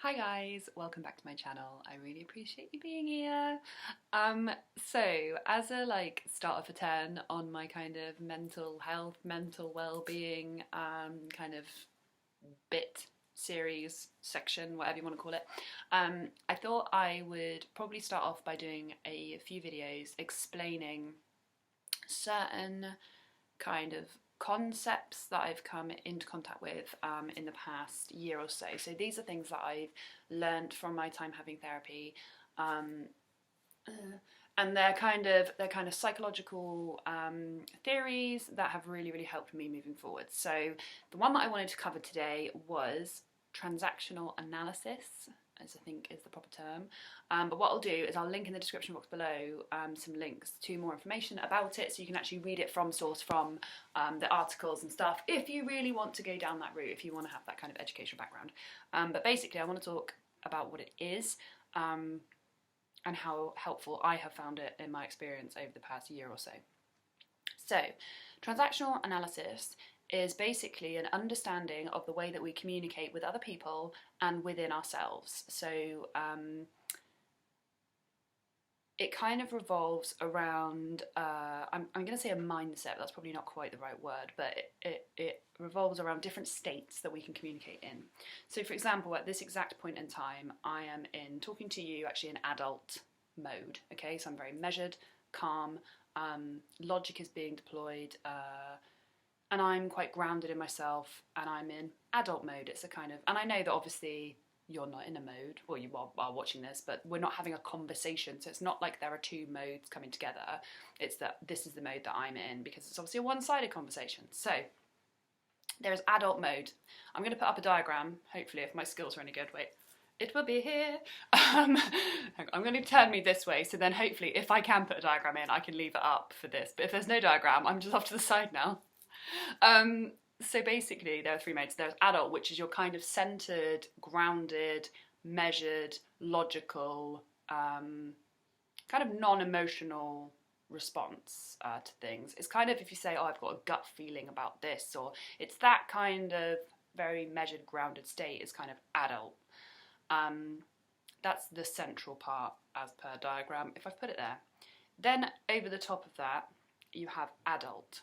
Hi guys, welcome back to my channel. I really appreciate you being here. So as a starter for 10 on my kind of mental health, mental well-being kind of bit series section, whatever you want to call it, I thought I would probably start off by doing a few videos explaining certain kind of concepts that I've come into contact with in the past year or so. So these are things that I've learned from my time having therapy, and they're kind of psychological theories that have really helped me moving forward. So the one that I wanted to cover today was transactional analysis, as I think is the proper term. But what I'll do is I'll link in the description box below some links to more information about it, so you can actually read it from source, from the articles and stuff, if you really want to go down that route, if you want to have that kind of educational background. But basically I want to talk about what it is and how helpful I have found it in my experience over the past year or so. So, transactional analysis is basically an understanding of the way that we communicate with other people and within ourselves. So it kind of revolves around, I'm going to say a mindset, that's probably not quite the right word, but it revolves around different states that we can communicate in. So for example, at this exact point in time, I am in talking to you actually in adult mode, okay? So I'm very measured, calm, logic is being deployed, and I'm quite grounded in myself, and I'm in adult mode. It's a kind of, and I know that obviously you're not in a mode, well, you are watching this, but we're not having a conversation, so it's not like there are two modes coming together. It's that this is the mode that I'm in, because it's obviously a one-sided conversation. So there's adult mode. I'm going to put up a diagram, hopefully, if my skills are any good. Wait, it will be here. I'm going to turn me this way, so then hopefully if I can put a diagram in, I can leave it up for this. But if there's no diagram, I'm just off to the side now. So basically there are three modes. There's adult, which is your kind of centered, grounded, measured, logical, kind of non-emotional response to things. It's kind of, if you say, oh, I've got a gut feeling about this, or it's that kind of very measured, grounded state is kind of adult. That's the central part as per diagram, if I've put it there. Then over the top of that, you have adult,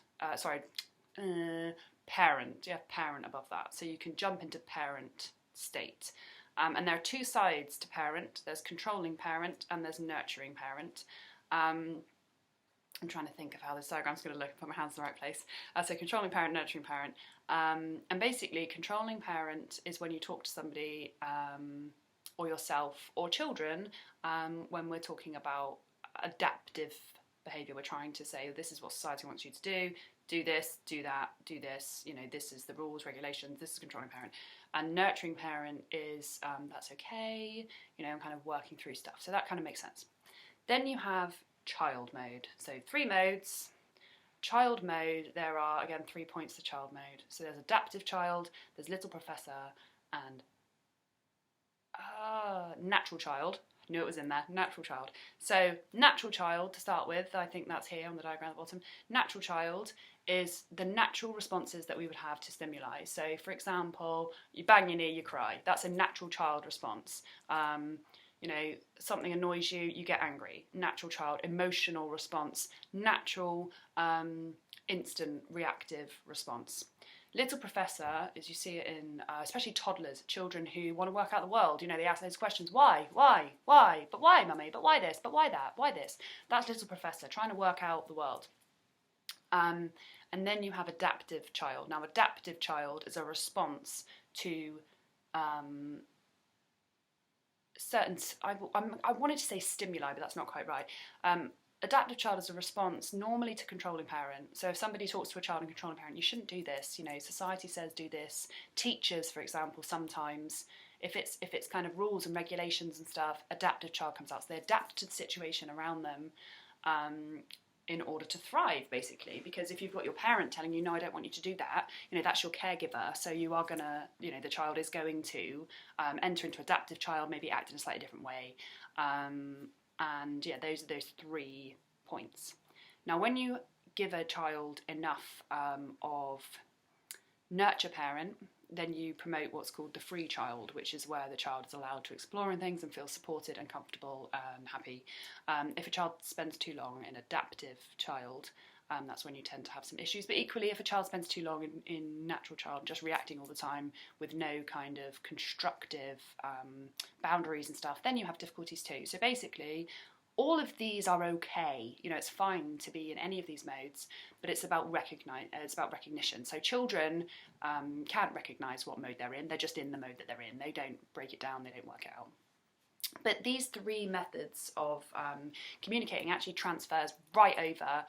parent. You have parent above that, so you can jump into parent state. And there are two sides to parent. There's controlling parent and there's nurturing parent. I'm trying to think of how this diagram's going to look and put my hands in the right place. So controlling parent, nurturing parent. And basically controlling parent is when you talk to somebody or yourself or children when we're talking about adaptive behaviour. We're trying to say, this is what society wants you to do this, do that, do this, you know, this is the rules, regulations, this is controlling parent. And nurturing parent is, that's okay, you know, I'm kind of working through stuff. So that kind of makes sense. Then you have child mode. So three modes. Child mode, there are, again, 3 points to child mode. So there's adaptive child, there's little professor, and natural child. Knew it was in there, natural child. So natural child to start with, I think that's here on the diagram at the bottom. Natural child is the natural responses that we would have to stimuli. So for example, you bang your knee, you cry. That's a natural child response. You know, something annoys you, you get angry. Natural child, emotional response. Natural, instant reactive response. Little professor, as you see it in, especially toddlers, children who want to work out the world, you know, they ask those questions, why, but why, mummy, but why this, but why that, why this? That's little professor, trying to work out the world. And then you have adaptive child. Now, adaptive child is a response to certain, I wanted to say stimuli, but that's not quite right. Adaptive child is a response normally to controlling parent. So if somebody talks to a child and controlling parent, you shouldn't do this. You know, society says do this. Teachers, for example, sometimes if it's kind of rules and regulations and stuff, adaptive child comes out. So they adapt to the situation around them in order to thrive, basically. Because if you've got your parent telling you, no, I don't want you to do that, you know, that's your caregiver. So you are gonna, you know, the child is going to enter into adaptive child, maybe act in a slightly different way. And yeah, those are those 3 points. Now, when you give a child enough of nurture parent, then you promote what's called the free child, which is where the child is allowed to explore in things and feel supported and comfortable and happy. If a child spends too long in adaptive child, that's when you tend to have some issues. But equally, if a child spends too long in natural child, just reacting all the time with no kind of constructive boundaries and stuff, then you have difficulties too. So basically, all of these are okay. You know, it's fine to be in any of these modes, but it's about recognition. So children can't recognise what mode they're in. They're just in the mode that they're in. They don't break it down. They don't work it out. But these three methods of communicating actually transfers right over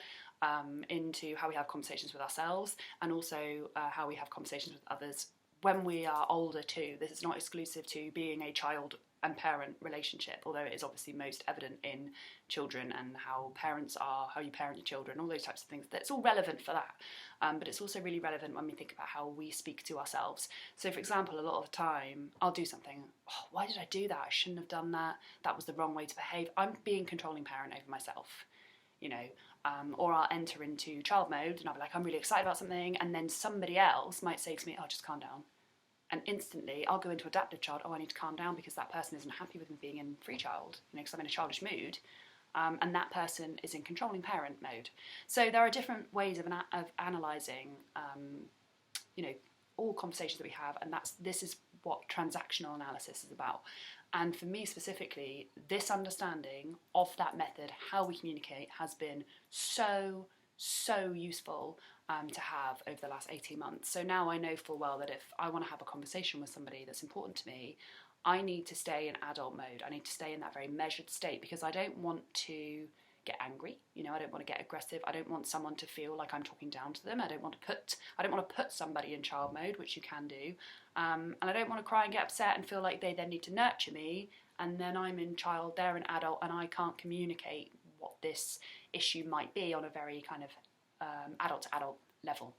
into how we have conversations with ourselves, and also how we have conversations with others when we are older too. This is not exclusive to being a child and parent relationship, although it is obviously most evident in children and how parents are, how you parent your children, all those types of things. That's all relevant for that, but it's also really relevant when we think about how we speak to ourselves. So for example, a lot of the time I'll do something, oh, why did I do that? I shouldn't have done that. That was the wrong way to behave. I'm being controlling parent over myself, you know. Or I'll enter into child mode and I'll be like, I'm really excited about something, and then somebody else might say to me, oh, just calm down. And instantly I'll go into adaptive child, oh, I need to calm down because that person isn't happy with me being in free child, you know, because I'm in a childish mood, and that person is in controlling parent mode. So there are different ways of analysing, you know, all conversations that we have, and this is what transactional analysis is about. And for me specifically, this understanding of that method, how we communicate, has been so useful to have over the last 18 months. So now I know full well that if I want to have a conversation with somebody that's important to me, I need to stay in adult mode. I need to stay in that very measured state, because I don't want to get angry, you know, I don't want to get aggressive. I don't want someone to feel like I'm talking down to them. I don't want to put somebody in child mode, which you can do, and I don't want to cry and get upset and feel like they then need to nurture me, and then I'm in child, they're in adult, and I can't communicate what this issue might be on a very kind of adult to adult level.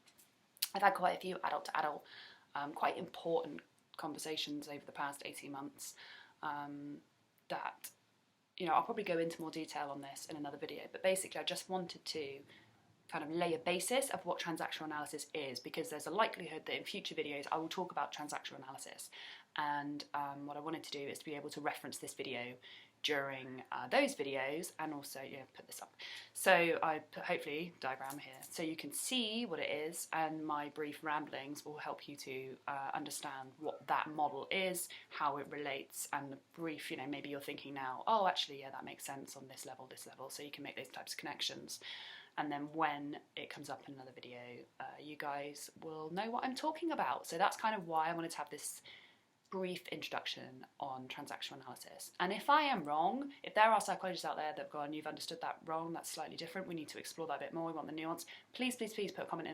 I've had quite a few adult to adult, quite important conversations over the past 18 months that, you know, I'll probably go into more detail on this in another video, but basically I just wanted to kind of lay a basis of what transactional analysis is, because there's a likelihood that in future videos I will talk about transactional analysis, and what I wanted to do is to be able to reference this video during those videos, and also, yeah, put this up. So I put, hopefully, diagram here, so you can see what it is, and my brief ramblings will help you to understand what that model is, how it relates, and the brief, you know, maybe you're thinking now, oh, actually, yeah, that makes sense on this level, so you can make those types of connections. And then when it comes up in another video, you guys will know what I'm talking about. So that's kind of why I wanted to have this brief introduction on transactional analysis. And if I am wrong, if there are psychologists out there that have gone, you've understood that wrong, that's slightly different, we need to explore that a bit more, we want the nuance, please put a comment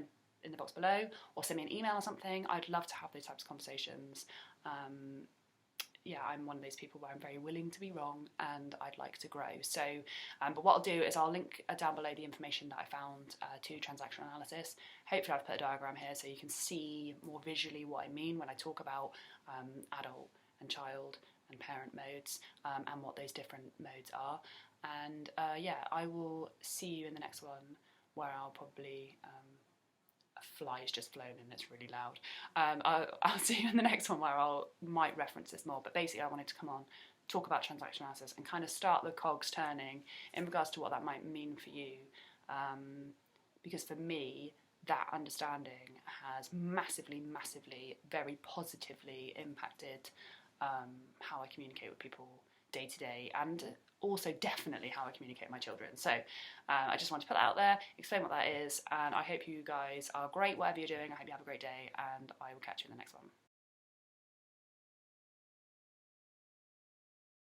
in the box below, or send me an email or something. I'd love to have those types of conversations. Yeah, I'm one of those people where I'm very willing to be wrong, and I'd like to grow. So, but what I'll do is I'll link down below the information that I found to transactional analysis. Hopefully I've put a diagram here so you can see more visually what I mean when I talk about adult and child and parent modes, and what those different modes are. And yeah, I will see you in the next one, where I'll probably... a fly's just flown and it's really loud. I'll see you in the next one where I might reference this more, but basically I wanted to come on, talk about transactional analysis and kind of start the cogs turning in regards to what that might mean for you, because for me that understanding has massively, very positively impacted how I communicate with people day to day, and also definitely how I communicate with my children. So I just want to put that out there, explain what that is, and I hope you guys are great whatever you're doing. I hope you have a great day, and I will catch you in the next one.